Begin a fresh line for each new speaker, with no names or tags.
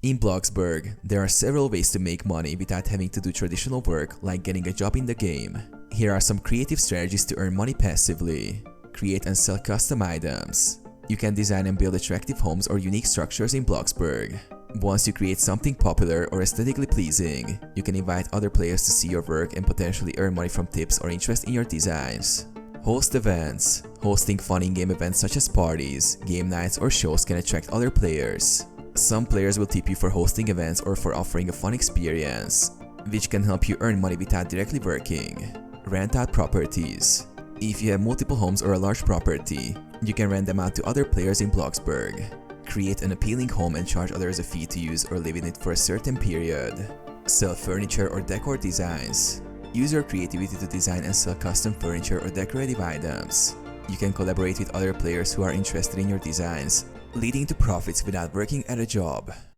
In Bloxburg, there are several ways to make money without having to do traditional work like getting a job in the game. Here are some creative strategies to earn money passively. Create and sell custom items. You can design and build attractive homes or unique structures in Bloxburg. Once you create something popular or aesthetically pleasing, you can invite other players to see your work and potentially earn money from tips or interest in your designs. Host events. Hosting fun in-game events such as parties, game nights, or shows can attract other players. Some players will tip you for hosting events or for offering a fun experience, which can help you earn money without directly working. Rent out properties. If you have multiple homes or a large property, you can rent them out to other players in Bloxburg. Create an appealing home and charge others a fee to use or live in it for a certain period. Sell furniture or decor designs. Use your creativity to design and sell custom furniture or decorative items. You can collaborate with other players who are interested in your designs, leading to profits without working at a job.